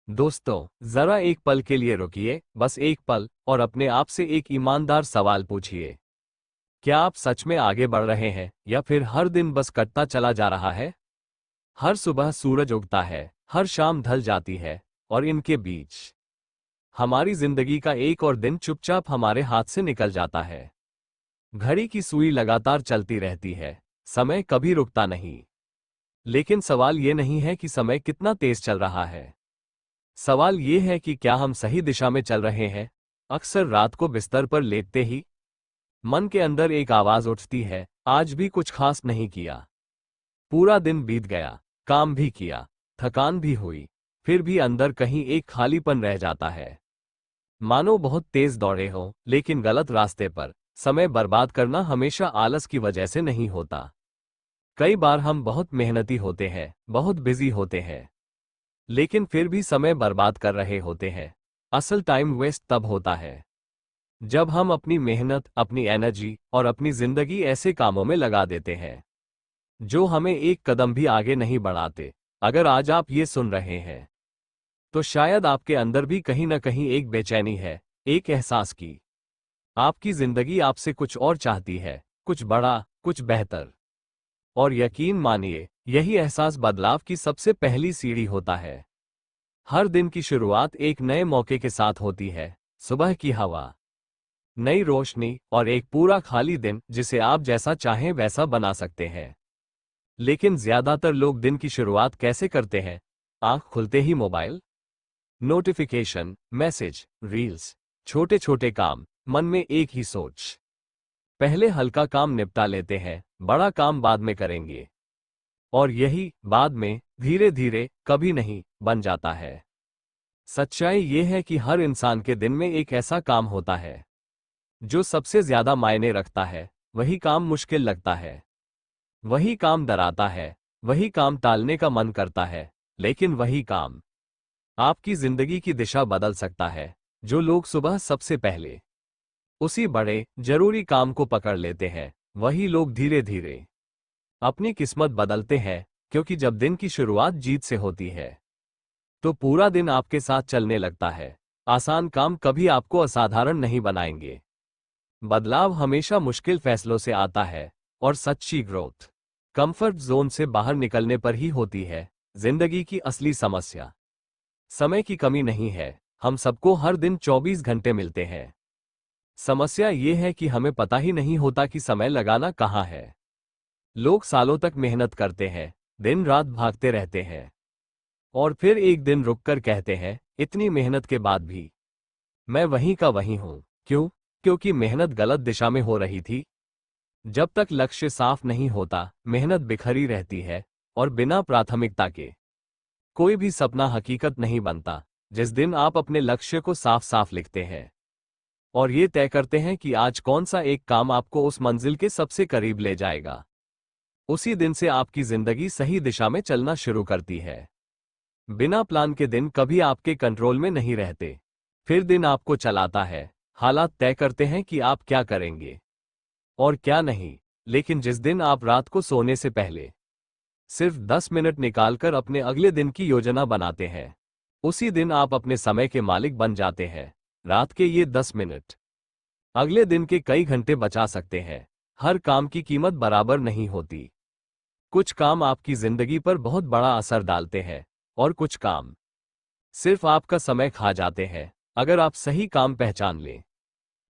दोस्तों, जरा एक पल के लिए रुकिए, बस एक पल, और अपने आप से एक ईमानदार सवाल पूछिए। क्या आप सच में आगे बढ़ रहे हैं या फिर हर दिन बस कटता चला जा रहा है? हर सुबह सूरज उगता है, हर शाम ढल जाती है, और इनके बीच हमारी जिंदगी का एक और दिन चुपचाप हमारे हाथ से निकल जाता है। घड़ी की सुई लगातार चलती रहती है, समय कभी रुकता नहीं। लेकिन सवाल ये नहीं है कि समय कितना तेज चल रहा है। सवाल ये है कि क्या हम सही दिशा में चल रहे हैं? अक्सर रात को बिस्तर पर लेटते ही मन के अंदर एक आवाज उठती है, आज भी कुछ खास नहीं किया। पूरा दिन बीत गया, काम भी किया, थकान भी हुई, फिर भी अंदर कहीं एक खालीपन रह जाता है। मानो बहुत तेज दौड़े हो, लेकिन गलत रास्ते पर। समय बर्बाद करना हमेशा आलस की वजह से नहीं होता। कई बार हम बहुत मेहनती होते हैं, बहुत बिजी होते हैं, लेकिन फिर भी समय बर्बाद कर रहे होते हैं। असल टाइम वेस्ट तब होता है जब हम अपनी मेहनत, अपनी एनर्जी और अपनी जिंदगी ऐसे कामों में लगा देते हैं जो हमें एक कदम भी आगे नहीं बढ़ाते। अगर आज आप ये सुन रहे हैं तो शायद आपके अंदर भी कहीं ना कहीं एक बेचैनी है, एक एहसास की आपकी जिंदगी आपसे कुछ और चाहती है, कुछ बड़ा, कुछ बेहतर। और यकीन मानिए, यही एहसास बदलाव की सबसे पहली सीढ़ी होता है। हर दिन की शुरुआत एक नए मौके के साथ होती है। सुबह की हवा, नई रोशनी और एक पूरा खाली दिन जिसे आप जैसा चाहें वैसा बना सकते हैं। लेकिन ज्यादातर लोग दिन की शुरुआत कैसे करते हैं? आंख खुलते ही मोबाइल, नोटिफिकेशन, मैसेज, रील्स, छोटे छोटे काम, मन में एक ही सोच। पहले हल्का काम निपटा लेते हैं, बड़ा काम बाद में करेंगे। और यही बाद में धीरे धीरे कभी नहीं बन जाता है। सच्चाई ये है कि हर इंसान के दिन में एक ऐसा काम होता है जो सबसे ज्यादा मायने रखता है। वही काम मुश्किल लगता है, वही काम डराता है, वही काम टालने का मन करता है, लेकिन वही काम आपकी जिंदगी की दिशा बदल सकता है। जो लोग सुबह सबसे पहले उसी बड़े जरूरी काम को पकड़ लेते हैं, वही लोग धीरे धीरे अपनी किस्मत बदलते हैं। क्योंकि जब दिन की शुरुआत जीत से होती है तो पूरा दिन आपके साथ चलने लगता है। आसान काम कभी आपको असाधारण नहीं बनाएंगे। बदलाव हमेशा मुश्किल फैसलों से आता है, और सच्ची ग्रोथ कंफर्ट जोन से बाहर निकलने पर ही होती है। जिंदगी की असली समस्या समय की कमी नहीं है। हम सबको हर दिन 24 घंटे मिलते हैं। समस्या ये है कि हमें पता ही नहीं होता कि समय लगाना कहाँ है। लोग सालों तक मेहनत करते हैं, दिन रात भागते रहते हैं, और फिर एक दिन रुककर कहते हैं, इतनी मेहनत के बाद भी मैं वहीं का वहीं हूं। क्यों? क्योंकि मेहनत गलत दिशा में हो रही थी। जब तक लक्ष्य साफ नहीं होता, मेहनत बिखरी रहती है, और बिना प्राथमिकता के कोई भी सपना हकीकत नहीं बनता। जिस दिन आप अपने लक्ष्य को साफ साफ लिखते हैं और ये तय करते हैं कि आज कौन सा एक काम आपको उस मंजिल के सबसे करीब ले जाएगा, उसी दिन से आपकी जिंदगी सही दिशा में चलना शुरू करती है। बिना प्लान के दिन कभी आपके कंट्रोल में नहीं रहते। फिर दिन आपको चलाता है, हालात तय करते हैं कि आप क्या करेंगे और क्या नहीं। लेकिन जिस दिन आप रात को सोने से पहले सिर्फ 10 मिनट निकालकर अपने अगले दिन की योजना बनाते हैं, उसी दिन आप अपने समय के मालिक बन जाते हैं। रात के ये 10 मिनट अगले दिन के कई घंटे बचा सकते हैं। हर काम की कीमत बराबर नहीं होती। कुछ काम आपकी जिंदगी पर बहुत बड़ा असर डालते हैं, और कुछ काम सिर्फ आपका समय खा जाते हैं। अगर आप सही काम पहचान लें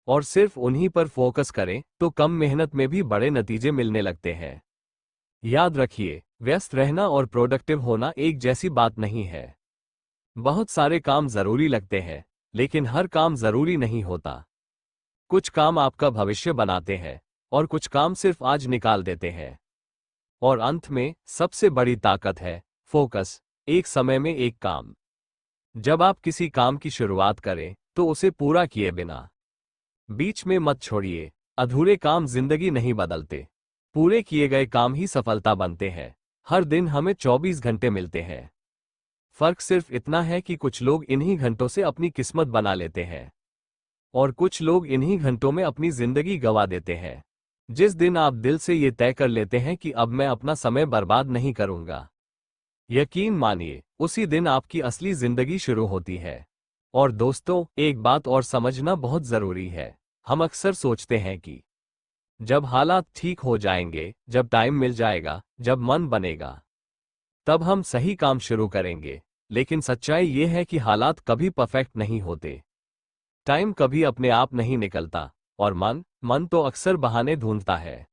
और सिर्फ उन्हीं पर फोकस करें तो कम मेहनत में भी बड़े नतीजे मिलने लगते हैं। याद रखिए, व्यस्त रहना और प्रोडक्टिव होना एक जैसी बात नहीं है। बहुत सारे काम जरूरी लगते हैं, लेकिन हर काम जरूरी नहीं होता। कुछ काम आपका भविष्य बनाते हैं, और कुछ काम सिर्फ आज निकाल देते हैं। और अंत में सबसे बड़ी ताकत है फोकस। एक समय में एक काम। जब आप किसी काम की शुरुआत करें तो उसे पूरा किए बिना बीच में मत छोड़िए। अधूरे काम जिंदगी नहीं बदलते, पूरे किए गए काम ही सफलता बनते हैं। हर दिन हमें 24 घंटे मिलते हैं। फर्क सिर्फ इतना है कि कुछ लोग इन्हीं घंटों से अपनी किस्मत बना लेते हैं, और कुछ लोग इन्हीं घंटों में अपनी जिंदगी गंवा देते हैं। जिस दिन आप दिल से ये तय कर लेते हैं कि अब मैं अपना समय बर्बाद नहीं करूंगा, यकीन मानिए, उसी दिन आपकी असली जिंदगी शुरू होती है। और दोस्तों, एक बात और समझना बहुत जरूरी है। हम अक्सर सोचते हैं कि जब हालात ठीक हो जाएंगे, जब टाइम मिल जाएगा, जब मन बनेगा, तब हम सही काम शुरू करेंगे। लेकिन सच्चाई ये है कि हालात कभी परफेक्ट नहीं होते। टाइम कभी अपने आप नहीं निकलता। और मन तो अक्सर बहाने ढूंढता है।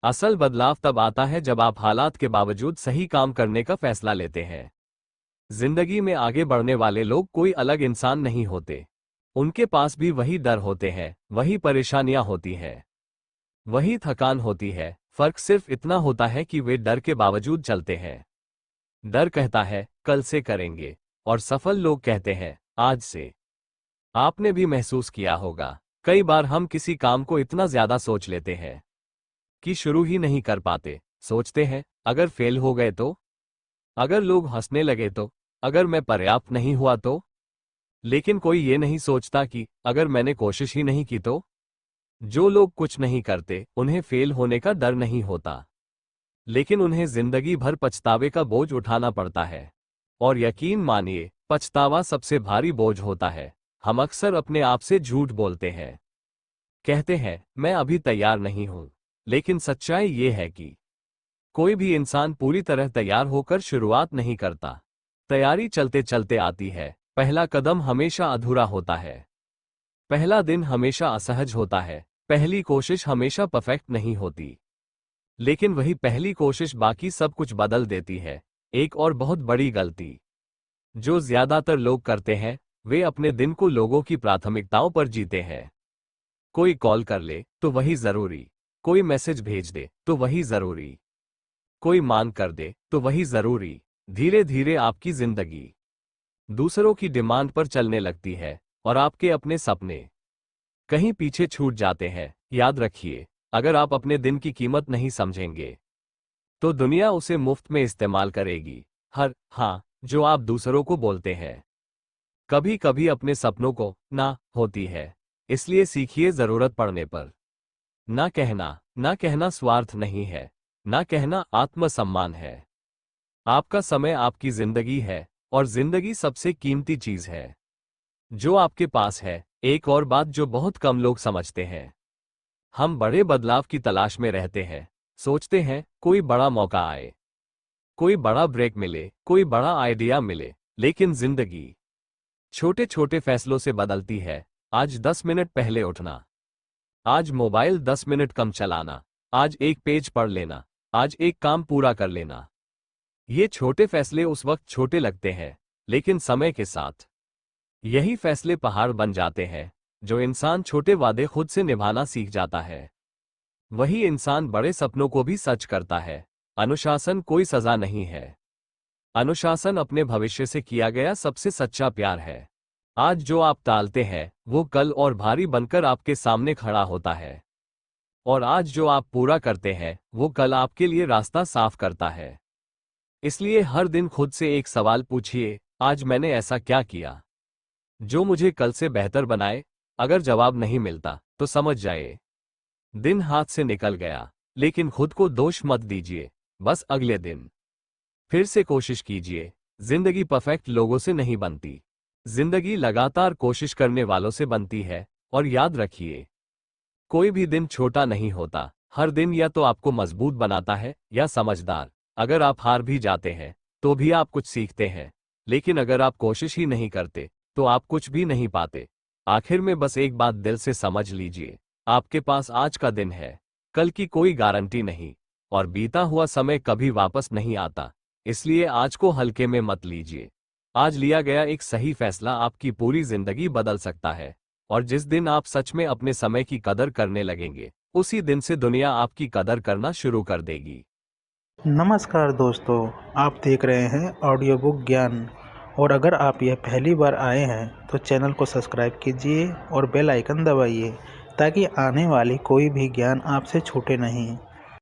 असल बदलाव तब आता है जब आप हालात के बावजूद सही काम करने का फैसला लेते हैं। जिंदगी में आगे बढ़ने वाले लोग कोई अलग इंसान नहीं होते। उनके पास भी वही डर होते हैं, वही परेशानियां होती हैं, वही थकान होती है। फर्क सिर्फ इतना होता है कि वे डर के बावजूद चलते हैं। डर कहता है कल से करेंगे, और सफल लोग कहते हैं आज से। आपने भी महसूस किया होगा, कई बार हम किसी काम को इतना ज्यादा सोच लेते हैं कि शुरू ही नहीं कर पाते। सोचते हैं अगर फेल हो गए तो, अगर लोग हंसने लगे तो, अगर मैं पर्याप्त नहीं हुआ तो। लेकिन कोई ये नहीं सोचता कि अगर मैंने कोशिश ही नहीं की तो। जो लोग कुछ नहीं करते उन्हें फेल होने का डर नहीं होता, लेकिन उन्हें जिंदगी भर पछतावे का बोझ उठाना पड़ता है। और यकीन मानिए, पछतावा सबसे भारी बोझ होता है। हम अक्सर अपने आप से झूठ बोलते हैं, कहते हैं मैं अभी तैयार नहीं हूं। लेकिन सच्चाई ये है कि कोई भी इंसान पूरी तरह तैयार होकर शुरुआत नहीं करता। तैयारी चलते चलते आती है। पहला कदम हमेशा अधूरा होता है। पहला दिन हमेशा असहज होता है। पहली कोशिश हमेशा परफेक्ट नहीं होती। लेकिन वही पहली कोशिश बाकी सब कुछ बदल देती है। एक और बहुत बड़ी गलती जो ज्यादातर लोग करते हैं, वे अपने दिन को लोगों की प्राथमिकताओं पर जीते हैं। कोई कॉल कर ले तो वही जरूरी, कोई मैसेज भेज दे तो वही जरूरी, कोई मान कर दे तो वही जरूरी। धीरे धीरे आपकी जिंदगी दूसरों की डिमांड पर चलने लगती है, और आपके अपने सपने कहीं पीछे छूट जाते हैं। याद रखिए, अगर आप अपने दिन की कीमत नहीं समझेंगे तो दुनिया उसे मुफ्त में इस्तेमाल करेगी। हर हाँ जो आप दूसरों को बोलते हैं, कभी कभी अपने सपनों को ना होती है। इसलिए सीखिए जरूरत पड़ने पर ना कहना स्वार्थ नहीं है, ना कहना आत्मसम्मान है। आपका समय आपकी जिंदगी है, और जिंदगी सबसे कीमती चीज है जो आपके पास है। एक और बात जो बहुत कम लोग समझते हैं, हम बड़े बदलाव की तलाश में रहते हैं। सोचते हैं कोई बड़ा मौका आए, कोई बड़ा ब्रेक मिले, कोई बड़ा आइडिया मिले। लेकिन जिंदगी छोटे छोटे फैसलों से बदलती है। आज 10 मिनट पहले उठना, आज मोबाइल 10 मिनट कम चलाना, आज एक पेज पढ़ लेना, आज एक काम पूरा कर लेना। ये छोटे फैसले उस वक्त छोटे लगते हैं, लेकिन समय के साथ यही फैसले पहाड़ बन जाते हैं। जो इंसान छोटे वादे खुद से निभाना सीख जाता है, वही इंसान बड़े सपनों को भी सच करता है। अनुशासन कोई सजा नहीं है। अनुशासन अपने भविष्य से किया गया सबसे सच्चा प्यार है। आज जो आप टालते हैं, वो कल और भारी बनकर आपके सामने खड़ा होता है। और आज जो आप पूरा करते हैं, वो कल आपके लिए रास्ता साफ करता है। इसलिए हर दिन खुद से एक सवाल पूछिए, आज मैंने ऐसा क्या किया जो मुझे कल से बेहतर बनाए। अगर जवाब नहीं मिलता तो समझ जाइए दिन हाथ से निकल गया। लेकिन खुद को दोष मत दीजिए, बस अगले दिन फिर से कोशिश कीजिए। जिंदगी परफेक्ट लोगों से नहीं बनती, जिंदगी लगातार कोशिश करने वालों से बनती है। और याद रखिए, कोई भी दिन छोटा नहीं होता। हर दिन या तो आपको मजबूत बनाता है या समझदार। अगर आप हार भी जाते हैं तो भी आप कुछ सीखते हैं, लेकिन अगर आप कोशिश ही नहीं करते तो आप कुछ भी नहीं पाते। आखिर में बस एक बात दिल से समझ लीजिए, आपके पास आज का दिन है, कल की कोई गारंटी नहीं, और बीता हुआ समय कभी वापस नहीं आता। इसलिए आज को हल्के में मत लीजिए। आज लिया गया एक सही फैसला आपकी पूरी जिंदगी बदल सकता है। और जिस दिन आप सच में अपने समय की कदर करने लगेंगे, उसी दिन से दुनिया आपकी कदर करना शुरू कर देगी। नमस्कार दोस्तों, आप देख रहे हैं ऑडियो बुक ज्ञान। और अगर आप यह पहली बार आए हैं तो चैनल को सब्सक्राइब कीजिए और बेल आइकन दबाइए ताकि आने वाली कोई भी ज्ञान आपसे छूटे नहीं।